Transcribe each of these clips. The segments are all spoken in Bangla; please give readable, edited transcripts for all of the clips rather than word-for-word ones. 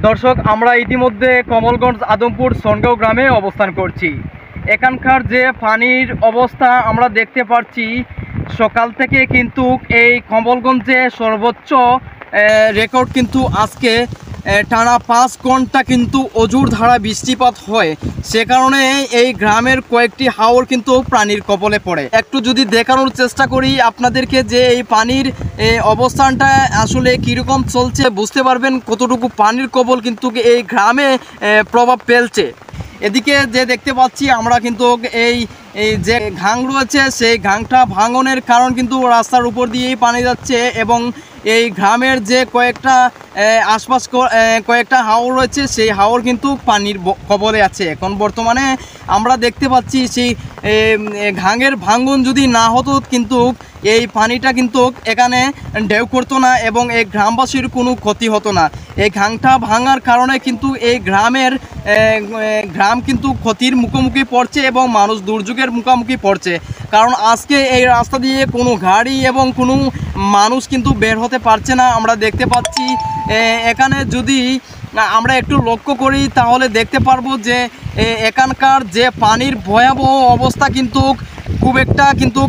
দর্শক, আমরা ইতিমধ্যে কমলগঞ্জ আদমপুর সনগাঁও গ্রামে অবস্থান করছি। এখানকার যে পানির অবস্থা আমরা দেখতে পাচ্ছি, সকাল থেকে কিন্তু এই কমলগঞ্জে সর্বোচ্চ রেকর্ড কিন্তু আজকে টানা 5 ঘন্টা কিন্তু অজুর ধারা বৃষ্টিপাত হয়। সে কারণে এই গ্রামের কয়েকটি হাওর কিন্তু পানির কবলে পড়ে। একটু যদি দেখানোর চেষ্টা করি আপনাদেরকে যে এই পানির অবস্থানটা আসলে কীরকম চলছে, বুঝতে পারবেন কতটুকু পানির কবল কিন্তু এই গ্রামে প্রভাব ফেলছে। এদিকে যে দেখতে পাচ্ছি আমরা কিন্তু এই যে ঘাং রয়েছে, সেই ঘাংটা ভাঙনের কারণ কিন্তু রাস্তার উপর দিয়েই পানি যাচ্ছে এবং এই গ্রামের যে কয়েকটা আশপাশ কয়েকটা হাওর রয়েছে, সেই হাওর কিন্তু পানির কবলে আছে। এখন বর্তমানে আমরা দেখতে পাচ্ছি সেই ঘাঙের ভাঙন যদি না হতো কিন্তু এই পানিটা কিন্তু এখানে ঢেউ করতো না এবং এই গ্রামবাসীর কোনো ক্ষতি হতো না। এই ঘাংটা ভাঙার কারণে কিন্তু এই গ্রাম কিন্তু ক্ষতির মুখোমুখি পড়ছে এবং মানুষ দুর্যোগের মুখোমুখি পড়ছে। কারণ আজকে এই রাস্তা দিয়ে কোনো গাড়ি এবং কোনো মানুষ কিন্তু বের হতে পারছে না। আমরা দেখতে পাচ্ছি এখানে যদি আমরা একটু লক্ষ্য করি তাহলে দেখতে পারবো যে এখানকার যে পানির ভয়াবহ অবস্থা কিন্তু খুব একটা কিন্তু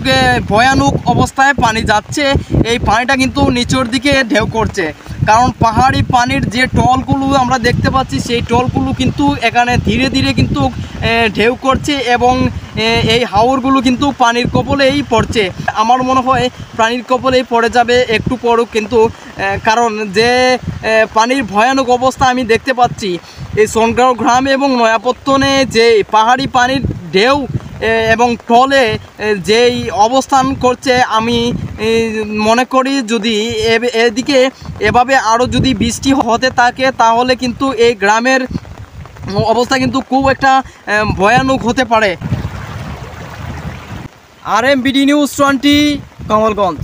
ভয়ানক অবস্থায় পানি যাচ্ছে। এই পানিটা কিন্তু নিচের দিকে ঢেউ করছে, কারণ পাহাড়ি পানির যে টলগুলো আমরা দেখতে পাচ্ছি, সেই টলগুলো কিন্তু এখানে ধীরে ধীরে কিন্তু ঢেউ করছে এবং এই হাওরগুলো কিন্তু পানির কবলেই পড়ছে। আমার মনে হয় পানির কবলেই পড়ে যাবে একটু পরও কিন্তু, কারণ যে পানির ভয়ানক অবস্থা আমি দেখতে পাচ্ছি এই সনগাঁও গ্রাম এবং নয়াপত্তনে যে পাহাড়ি পানির ঢেউ এবং টলে যেই অবস্থান করছে, আমি মনে করি যদি এদিকে এভাবে আরও যদি বৃষ্টি হতে থাকে তাহলে কিন্তু এই গ্রামের অবস্থা কিন্তু খুব একটা ভয়ানক হতে পারে। RMBD news 20 Kamalganj.